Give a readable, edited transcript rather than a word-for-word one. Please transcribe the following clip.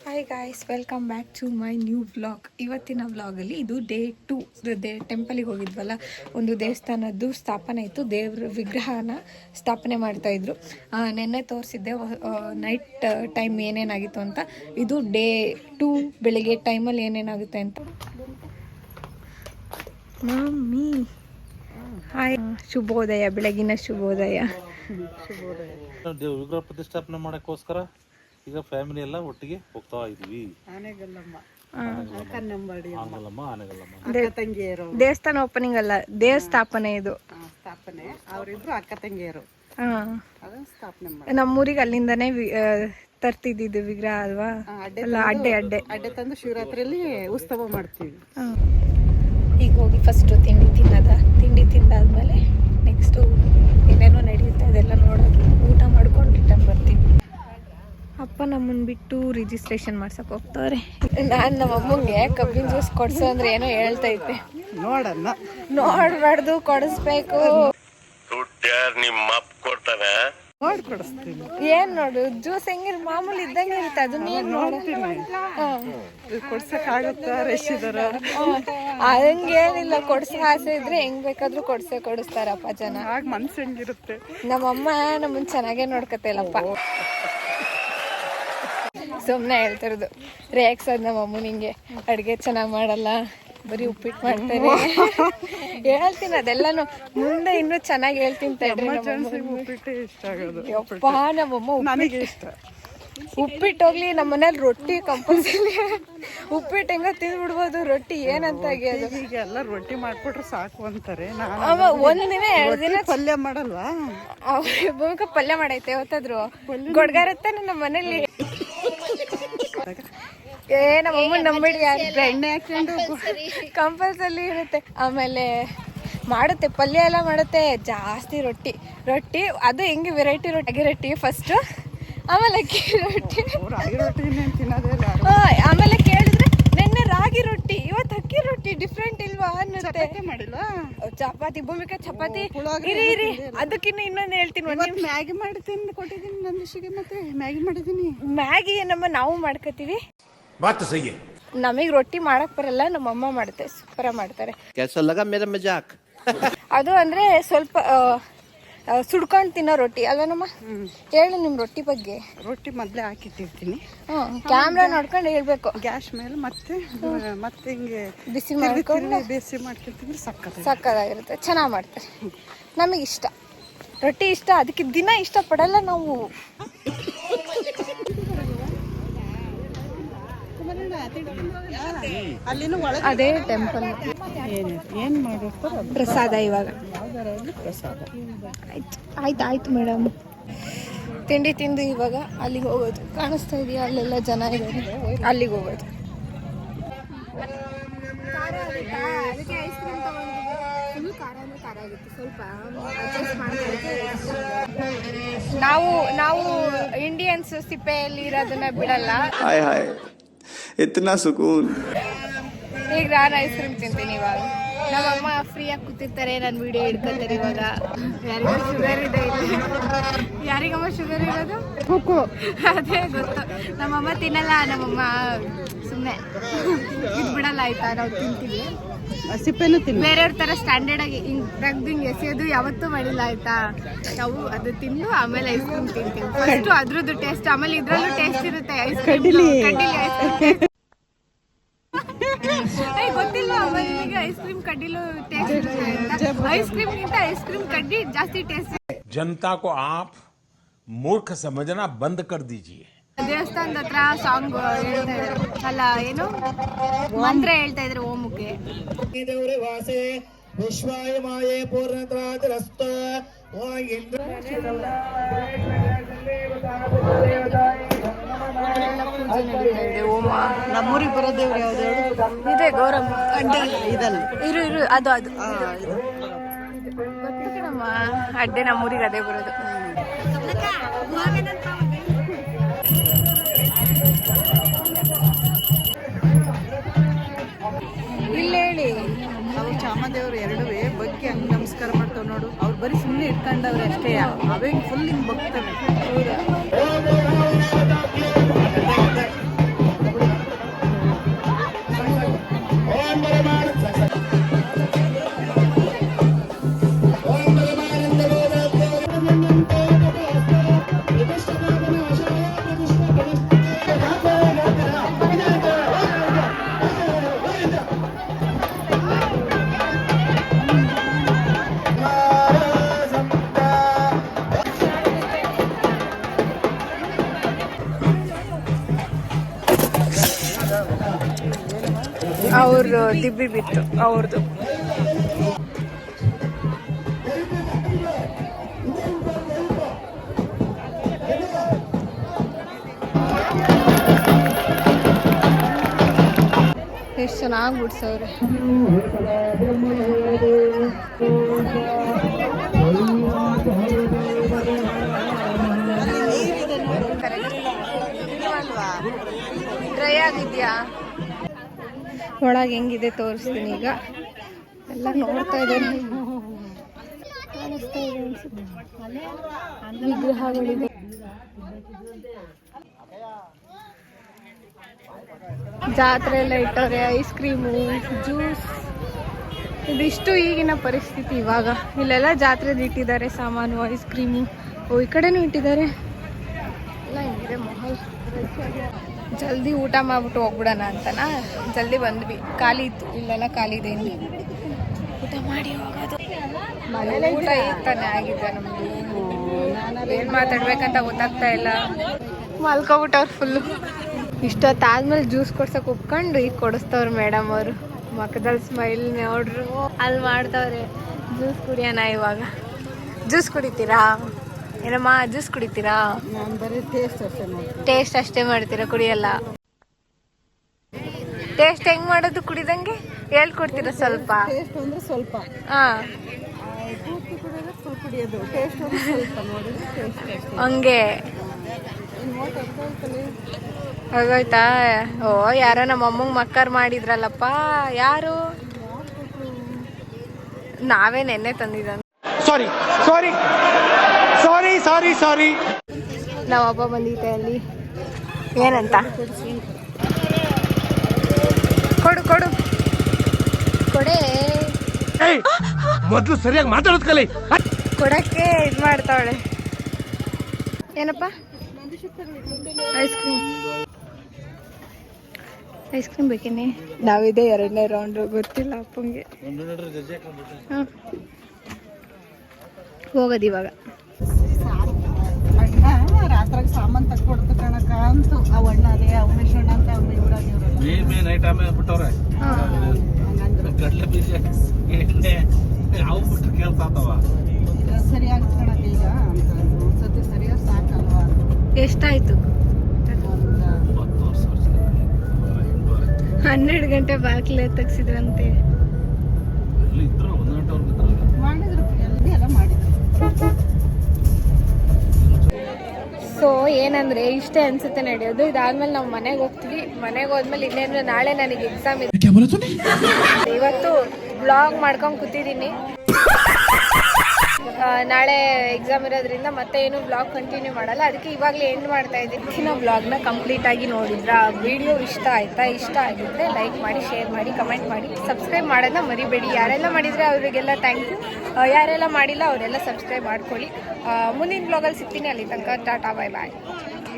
Hi guys, welcome back to my new vlog. ಇವತ್ತಿನ ವ್ಲಾಗಲ್ಲಿ ಇದು ಡೇ 2. ಟೆಂಪಲಿಗೆ ಹೋಗಿದ್ವಲ್ಲ, ಒಂದು ದೇವಸ್ಥಾನದ್ದು ಸ್ಥಾಪನೆ ಇತ್ತು. ದೇವ್ರ ವಿಗ್ರಹನ ಸ್ಥಾಪನೆ ಮಾಡ್ತಾಯಿದ್ರು. ನೆನ್ನೆ ತೋರಿಸಿದ್ದೆ ನೈಟ್ ಟೈಮ್ ಏನೇನಾಗಿತ್ತು ಅಂತ. ಇದು ಡೇ 2 ಬೆಳಿಗ್ಗೆ ಟೈಮಲ್ಲಿ ಏನೇನಾಗುತ್ತೆ ಅಂತ. ಮಮ್ಮಿ ಹಾಯ್, ಶುಭೋದಯ, ಬೆಳಗಿನ ಶುಭೋದಯ. ವಿಗ್ರಹ ಪ್ರತಿಷ್ಠಾಪನೆ ಮಾಡೋಕ್ಕೋಸ್ಕರ ಈಗ ಫ್ಯಾಮಿಲಿ ಎಲ್ಲ ಒಟ್ಟಿಗೆ ಹೋಗ್ತಾ ಇದ್ವಿ. ದೇವಸ್ಥಾನ ಓಪನಿಂಗ್ ಅಲ್ಲ, ದೇವಸ್ಥಾಪನೆ. ಇದು ಸ್ಥಾಪನೆ. ಅವರಿಬ್ರು ಅಕ್ಕ ತಂಗಿಯರು. ನಮ್ಮೂರಿಗೆ ಅಲ್ಲಿಂದಾನೇ ತರ್ತಿದ್ದು ವಿಗ್ರಹ ಅಲ್ವಾ? ಅಡ್ಡೆ ತಂದು ಶಿವರಾತ್ರಿಯಲ್ಲಿ ಉತ್ಸವ ಮಾಡ್ತೀವಿ. ಈಗ ಹೋಗಿ ಫಸ್ಟ್ ತಿಂಡಿ ತಿಂದಾದ್ಮೇಲೆ ನೆಕ್ಸ್ಟು ಏನೇನೋ ನಡೆಯುತ್ತೆ ಅದೆಲ್ಲ ನೋಡೋದು, ಊಟ ಮಾಡ್ಕೊಂಡು ರಿಟರ್ನ್ ಬರ್ತೀವಿ. ಅಪ್ಪ ನಮ್ಮನ್ನು ಬಿಟ್ಟು ರಿಜಿಸ್ಟ್ರೇಷನ್ ಮಾಡ್ಸಕ್ಕೆ ಹೋಗ್ತಾರೆ. ನಾನು ನಮ್ಮ ಅಮ್ಮಂಗೆ ಕಬ್ಬಿನ ಜ್ಯೂಸ್ ಕೊಡ್ಸು ಅಂದ್ರೆ ಏನೋ ಹೇಳ್ತಾ ಇದ್ದೆ. ನೋಡ್ಬಾರ್ದು, ಕೊಡಿಸ್ಬೇಕು. ಏನ್ ನೋಡು, ಜ್ಯೂಸ್ ಹೆಂಗಿರ್ ಮಾಮೂಲಿ ಇದ್ದಂಗೆ ಇರುತ್ತೆ. ಅದು ನೀನ್ ಕೊಡ್ಸಕ್ಕಾಗುತ್ತಾ? ರಶ್ ಇದಾರ? ಹಂಗೇನಿಲ್ಲ, ಕೊಡ್ಸೋ ಆಸೆ ಇದ್ರೆ ಹೆಂಗ್ ಬೇಕಾದ್ರೂ ಕೊಡಿಸ್ತಾರಪ್ಪ ಜನ. ಮನ್ಸು ಹೆಂಗಿರುತ್ತೆ. ನಮ್ಮಮ್ಮ ನಮ್ಮನ್ ಚೆನ್ನಾಗೇ ನೋಡ್ಕತ್ತಲ್ಲಪ್ಪ. ಸುಮ್ಮನೆ ಹೇಳ್ತಿರೋದು, ರೇಗ್ಸೋದು ನಮ್ಮಮ್ಮ. ನಿಂಗೆ ಅಡುಗೆ ಚೆನ್ನಾಗಿ ಮಾಡಲ್ಲ, ಬರೀ ಉಪ್ಪಿಟ್ಟು ಮಾಡ್ತಾರೆ. ಹೇಳ್ತೀನಿ ಅದೆಲ್ಲಾನು, ಮುಂದೆ ಇನ್ನೂ ಚೆನ್ನಾಗಿ ಹೇಳ್ತೀನಿ ತಡ್ರಿ. ಉಪ್ಪಿಟ್ಟು ಇಷ್ಟ ಆಗೋದು. ಯಪ್ಪ, ನಮ್ಮಮ್ಮ ನನಗೆ ಇಷ್ಟ. ಉಪ್ಪಿಟ್ಟು ಹೋಗ್ಲಿ, ನಮ್ಮ ಮನೇಲಿ ರೊಟ್ಟಿ ಕಂಪಲ್ಸರಿ. ಉಪ್ಪಿಟ್ಟು ಹೆಂಗ ತಿಂದ್ಬಿಡ್ಬೋದು, ರೊಟ್ಟಿ ಏನಂತ ಆಗ್ಯದು. ಈಗೆಲ್ಲ ರೊಟ್ಟಿ ಮಾಡ್ಕೊಟ್ರೆ ಸಾಕು ಅಂತಾರೆ. ಒಂದಿನ 2 ದಿನ ಪಲ್ಯ ಮಾಡಲ್ವಾ? ಭೂಮಿಕ ಪಲ್ಯ ಮಾಡೈತೆ ಯಾವತ್ತಾದ್ರು ಗೊಡ್ಗಾರತ್ತಾನೆ ನಮ್ಮ ಮನೇಲಿ. ನಮ್ಮಮ್ಮ ನಂಬಿಡಿ, ಎಣ್ಣೆ ಹಾಕೊಂಡು ಕಂಪಲ್ಸರಿ ಇರುತ್ತೆ. ಆಮೇಲೆ ಮಾಡುತ್ತೆ, ಪಲ್ಯ ಎಲ್ಲ ಮಾಡುತ್ತೆ. ಜಾಸ್ತಿ ರೊಟ್ಟಿ ಅದು ಹೆಂಗೆ ವೆರೈಟಿ ರೊಟ್ಟಿ ಫಸ್ಟ್, ಆಮೇಲೆ ಅಕ್ಕಿ ರೊಟ್ಟಿ. ಆಮೇಲೆ ಕೇಳಿದ್ರೆ ನೆನ್ನೆ ರಾಗಿ ರೊಟ್ಟಿ, ಇವತ್ತು ಅಕ್ಕಿ ರೊಟ್ಟಿ. ಡಿಫ್ರೆಂಟ್ ಇಲ್ವಾ ಅನ್ನುತ್ತೆ. ಚಪಾತಿ, ಭೂಮಿಕಾ ಚಪಾತಿ. ಇರಿ ಅದಕ್ಕಿನ್ನ ಇನ್ನೊಂದು ಹೇಳ್ತೀನಿ. ಮ್ಯಾಗಿ ಮಾಡಿ ತಿಂದು ಕೊಟ್ಟಿದ್ದೀನಿ ನಂದಿಶಿಗೆ. ಮತ್ತೆ ಮ್ಯಾಗಿ ಮಾಡಿದ್ದೀನಿ. ಮ್ಯಾಗಿ ನಾವು ಮಾಡ್ಕೋತೀವಿ. ನಮಗೆ ರೊಟ್ಟಿ ಮಾಡಕ್ ಬರಲ್ಲ, ನಮ್ಮಮ್ಮ ಮಾಡುತ್ತೆ, ಸೂಪರ್ ಮಾಡ್ತಾರೆ. ಅದು ಅಂದ್ರೆ ಸ್ವಲ್ಪ ಸುಡ್ಕೊಂಡು ತಿನ್ನೋ ರೊಟ್ಟಿ ಅಲ್ವಾ ನಮ್ಮ? ಹೇಳು ನಿಮ್ ರೊಟ್ಟಿ ಬಗ್ಗೆ. ರೊಟ್ಟಿ ಮೊದಲೇ ಹಾಕಿಟ್ಟಿರ್ತೀನಿ. ಕ್ಯಾಮ್ರಾ ನೋಡ್ಕೊಂಡು ಹೇಳ್ಬೇಕು. ಗ್ಯಾಸ್ ಮೇಲೆ ಮತ್ತೆ ಹಿಂಗೆ ಬಿಸಿ ಮಾಡ್ಕೊಂಡು ಮಾಡ್ಕೊಳ್ತಿದ್ರೆ ಸಕ್ಕದಾಗಿರುತ್ತೆ. ಚೆನ್ನಾಗಿ ಮಾಡ್ತಾರೆ, ನಮಗೆ ಇಷ್ಟ. ರೊಟ್ಟಿ ಇಷ್ಟ, ಅದಕ್ಕೆ ದಿನ ಇಷ್ಟಪಡಲ್ಲ ನಾವು. ಅದೇ ಟೆಂಪಲ್. ಏನ್ ಮಾಡಿರ್ತಾರ ಪ್ರಸಾದ. ಇವಾಗ ಆಯ್ತು ಮೇಡಮ್. ತಿಂಡಿ ತಿಂದು ಇವಾಗ ಅಲ್ಲಿಗೆ ಹೋಗೋದು. ಕಾಣಿಸ್ತಾ ಇದೆಯಾ? ಅಲ್ಲೆಲ್ಲ ಜನ ಇದ್ದಾರೆ, ಅಲ್ಲಿಗೆ ಹೋಗೋದು. ನಾವು ಇಂಡಿಯನ್ಸ್ ಸಿಪ್ಪೆಯಲ್ಲಿ ಇರೋದನ್ನ ಬಿಡಲ್ಲ. ಇತ್ನಾ ಸುಕೂನ್. ಈಗ ನಾನು ಐಸ್ ಕ್ರೀಮ್ ತಿಂತೀನಿ. ಇವಾಗ ನಮ್ಮಮ್ಮ ಫ್ರೀಯಾಗಿ ಕೂತಿರ್ತಾರೆ, ನನ್ನ ವಿಡಿಯೋ ಹಿಡ್ಕೊತಾರೆ. ಇವಾಗ ಯಾರಿಗೂ ಶುಗರ್ ಇದೆ, ಯಾರಿಗಮ್ಮ ಶುಗರ್ ಇರೋದು? ಅದೇ ಗೊತ್ತು. ನಮ್ಮಮ್ಮ ತಿನ್ನಲ್ಲ. ನಮ್ಮಮ್ಮ ಸುಮ್ಮನೆ ಇದು ಬಿಡಲ್ಲ. ಆಯ್ತಾ, ನಾವು ತಿಂತೀವಿ. ಸಿಪ್ಪೆನೂ ತಿನ್ನಿ. ಬೇರೆಯವ್ರ ತರ ಸ್ಟ್ಯಾಂಡರ್ಡ್ ಆಗಿ ಹಿಂಗ್ ಎಸೆಯೋದು ಯಾವತ್ತೂ ಮಾಡಿಲ್ಲ. ಆಯ್ತಾ, ನಾವು ಅದು ತಿಂದು ಆಮೇಲೆ ಐಸ್ ಕ್ರೀಮ್ ತಿಂತೀವಿ. ಫಸ್ಟ್ ಅದ್ರದ್ದು ಟೇಸ್ಟ್, ಆಮೇಲೆ ಇದ್ರಲ್ಲೂ ಟೇಸ್ಟ್ ಇರುತ್ತೆ. ಐಸ್ ಕ್ರೀಮ್ ಗೊತ್ತಿಲ್ಲ ನಿಮಗೆ? ಐಸ್ ಕ್ರೀಮ್ ಕಡ್ಡಿಲೂ ಟೇಸ್ಟ್ ಇರುತ್ತೆ. ಐಸ್ ಕ್ರೀಮ್ ಗಿಂತ ಐಸ್ ಕ್ರೀಮ್ ಕಡ್ಡಿ ಜಾಸ್ತಿ ಟೇಸ್ಟ್. जनता को आप मूर्ख समझना बंद कर दीजिए. ದೇವಸ್ಥಾನದ ಹತ್ರ ಸಾಂಗ್ ಹೇಳ್ತಾ ಇದ್ರು ಅಲ್ಲ, ಏನು ಮಂತ್ರ ಹೇಳ್ತಾ ಇದ್ರು ಓಮುಗೆ. ನಮ್ಮೂರಿಗೆ ಬರೋ ದೇವ್ರು ಯಾವ್ದು? ಇದೆ ಗೌರಮ್ಮ. ಅಡ್ಡೆ ಇದಲ್ಲ, ಇರು ಅದು ನಮ್ಮ ಅಡ್ಡೆ. ನಮ್ಮೂರಿಗೆ ಅದೇ ಬರೋದು. ಇಲ್ಲ ಹೇಳಿ. ನಾವು ಚಾಮದೇವ್ರು ಎರಡೂ ಬಗ್ಗೆ ಹಂಗೆ ನಮಸ್ಕಾರ ಮಾಡ್ತಾವ್ ನೋಡು. ಅವ್ರು ಬರೀ ಸುಮ್ಮನೆ ಇಟ್ಕೊಂಡವ್ರೆ ಅಷ್ಟೇ, ಅವೇ ಫುಲ್ ಹಿಂಗೆ ಬಗ್ತವೆ. ಅವ್ರ ದಿಬ್ಬಿ ಬಿತ್ತು ಅವ್ರದ್ದು. ಎಷ್ಟು ಚೆನ್ನಾಗಿ ಬಿಡ್ಸವ್ರೆ. ಡ್ರೈ ಆಗಿದ್ಯಾ? ಒಳಗೆ ಹೆಂಗಿದೆ ತೋರಿಸ್ತೀನಿ ಈಗ. ಎಲ್ಲ ನೋಡ್ತಾ ಇದ್ದಾರೆ. ಕಾಣಿಸ್ತಾ ಇದೆ ಅನ್ಸುತ್ತೆ, ವಿಗ್ರಹಗಳಿದೆ. ಜಾತ್ರೆ ಎಲ್ಲ ಇಟ್ಟವ್ರೆ, ಐಸ್ ಕ್ರೀಮು, ಜ್ಯೂಸ್, ಇದಿಷ್ಟು ಈಗಿನ ಪರಿಸ್ಥಿತಿ. ಇವಾಗ ಇಲ್ಲೆಲ್ಲ ಜಾತ್ರೆದು ಇಟ್ಟಿದ್ದಾರೆ ಸಾಮಾನು, ಐಸ್ ಕ್ರೀಮು. ಓ, ಈ ಕಡೆನೂ ಇಟ್ಟಿದ್ದಾರೆ. ಎಲ್ಲ ಹಿಂಗಿದೆ ಮೊಹಲ್. ಜಲ್ದಿ ಊಟ ಮಾಡ್ಬಿಟ್ಟು ಹೋಗ್ಬಿಡೋಣ ಅಂತನಾ ಜಲ್ದಿ ಬಂದ್ವಿ. ಖಾಲಿ ಇತ್ತು, ಇಲ್ಲೆಲ್ಲ ಖಾಲಿ ಇದೆ. ಇಲ್ಲಿ ಊಟ ಮಾಡಿ ಹೋಗೋದು. ಊಟ ಈಗ ತಾನೇ ಆಗಿದೆ ನಮ್ದು. ಏನ್ ಮಾತಾಡ್ಬೇಕಂತ ಗೊತ್ತಾಗ್ತಾ ಇಲ್ಲ. ಮಲ್ಕೊಬಿಟ್ಟವ್ರು ಫುಲ್ಲು. ಇಷ್ಟೊತ್ತಾದ್ಮೇಲೆ ಜ್ಯೂಸ್ ಕೊಡ್ಸಕ್ ಒಪ್ಕೊಂಡು ಈಗ ಕೊಡಿಸ್ತವ್ರು ಮೇಡಮ್ ಅವರು. ಮಕ್ಕದಲ್ಲಿ ಸ್ಮೈಲ್ ನೋಡ್ರು, ಅಲ್ಲಿ ಮಾಡ್ತವ್ರೆ. ಜ್ಯೂಸ್ ಕುಡಿಯೋಣ ಇವಾಗ. ಜ್ಯೂಸ್ ಕುಡಿತೀರಾ ಏನಮ್ಮ? ಜ್ಯೂಸ್ ಕುಡಿತೀರಾ? ನಾನು ಬರೀ ಟೇಸ್ಟ್ ಅಷ್ಟೇ ಟೇಸ್ಟ್ ಅಷ್ಟೇ ಮಾಡ್ತೀರಾ, ಕುಡಿಯಲ್ಲ? ಟೇಸ್ಟ್ ಹೆಂಗ್ ಮಾಡೋದು ಕುಡಿದಂಗೆ ಹೇಳ್ಕೊಡ್ತೀರಾ ಸ್ವಲ್ಪ? ಟೇಸ್ಟ್ ಅಂದ್ರೆ ಸ್ವಲ್ಪ, ಹಾ, ಪೂರ್ತಿ ಕುಡಿಯೋದು ಫುಲ್ ಕುಡಿಯೋದು. ಟೇಸ್ಟ್ ಅಂದ್ರೆ ಸ್ವಲ್ಪ ನೋಡಿದ್ರೆ ಟೇಸ್ಟ್ ಅಷ್ಟೇ. ಹಂಗೆ ಹೋಗೋಯ್ತಾ? ಓ, ಯಾರೋ ನಮ್ಮ ಅಮ್ಮಂಗೆ ಮಕ್ಕರ್ ಮಾಡಿದ್ರಲ್ಲಪ್ಪ. ಯಾರು? ನಾವೇ ನೆನ್ನೆ ತಂದಿದ್ದ. ಸಾರಿ ಸಾರಿ ಸಾರಿ ಸಾರಿ ಸಾರಿ ನಾವು ಹಬ್ಬ ಬಂದಿದ್ದೆ ಅಲ್ಲಿ. ಏನಂತ? ಕೊಡು ಕೊಡು ಕೊಡೆ. ಮೊದಲು ಸರಿಯಾಗಿ ಮಾತಾಡೋದು ಕಲಿ. ಕೊಡಕ್ಕೆ ಇದು ಮಾಡ್ತಾವಳೆ. ಏನಪ್ಪ? Ice cream. ಐಸ್ ಕ್ರೀಮ್ ಬೇಕೇನೆ? ನಾವಿದೆ 2ನೇ ರೌಂಡ್. ಗೊತ್ತಿಲ್ಲ ಅಪ್ಪಂಗೆ. ಹೋಗೋದು ಇವಾಗ. ಅಣ್ಣ ರಾತ್ರಾಗ ಸಾಮಾನು ತಕ್ಕೊಡ್ತು ಕಣಕ ಅಂತು. ಅವ್ ಅಣ್ಣ ಅದೇ ಉಮೇಶ್ ಅಣ್ಣ ಅಂತ ಅವ್ನ ಇವ್ರಾಗಿವ್ರಲ್ಲ. Main item ಬಿಟ್ಟವ್ರೆ. ಕಡಲೆ ಬೀಜ, ಎಣ್ಣೆ ಯಾವ ಬಿಟ್ಟು ಕೇಳ್ತಾತವ. ಸರಿಯಾಗಿ ಕಣಕ ಈಗ ಅಂತ ಒಂದ್ಸತಿ ಸರಿಯಾಗಿ ಸಾಕಲ್ವಾ? ಎಷ್ಟಾಯ್ತು? 12 ಗಂಟೆ ಬಾಕ್ಲೆ ತೆಗ್ಸಿದ್ರಂತೆ. ಇದ್ರು 1 ಗಂಟೆವರೆಗೂ ಇದ್ರು. ಮಾಡಿದ್ರು ಎಲ್ಲ ಮಾಡಿದ್ರು. ಸೊ ಏನಂದ್ರೆ ಇಷ್ಟೇ ಅನ್ಸುತ್ತೆ ನಡೆಯೋದು. ಇದಾದ್ಮೇಲೆ ನಾವು ಮನೆಗೆ ಹೋಗ್ತೀವಿ. ಮನೆಗೆ ಹೋದ್ಮೇಲೆ ಇನ್ನೇನು ನಾಳೆ ನನಗೆ ಎಕ್ಸಾಮ್ ಇದೆ. ಇವತ್ತು ಬ್ಲಾಗ್ ಮಾಡ್ಕೊಂಡು ಕೂತಿದ್ದೀನಿ. ನಾಳೆ ಎಕ್ಸಾಮ್ ಇರೋದ್ರಿಂದ ಮತ್ತೆ ಏನು ಬ್ಲಾಗ್ ಕಂಟಿನ್ಯೂ ಮಾಡಲ್ಲ. ಅದಕ್ಕೆ ಇವಾಗಲೇ ಎಂಡ್ ಮಾಡ್ತಾ ಇದ್ದೀನಿ. ಹೆಚ್ಚಿನ ಬ್ಲಾಗ್ನ ಕಂಪ್ಲೀಟ್ ಆಗಿ ನೋಡಿದ್ರ ವಿಡಿಯೋ ಇಷ್ಟ ಆಯ್ತಾ? ಇಷ್ಟ ಆಗಿದ್ರೆ ಲೈಕ್ ಮಾಡಿ, ಶೇರ್ ಮಾಡಿ, ಕಮೆಂಟ್ ಮಾಡಿ, ಸಬ್ಸ್ಕ್ರೈಬ್ ಮಾಡೋದನ್ನ ಮರಿಬೇಡಿ. ಯಾರೆಲ್ಲ ಮಾಡಿದರೆ ಅವರಿಗೆಲ್ಲ ಥ್ಯಾಂಕ್ ಯು. ಯಾರೆಲ್ಲ ಮಾಡಿಲ್ಲ ಅವರೆಲ್ಲ ಸಬ್ಸ್ಕ್ರೈಬ್ ಮಾಡ್ಕೊಳ್ಳಿ. ಮುಂದಿನ ಬ್ಲಾಗಲ್ಲಿ ಸಿಗ್ತೀನಿ. ಅಲ್ಲಿ ತನಕ ಟಾಟಾ, ಬಾಯ್ ಬಾಯ್.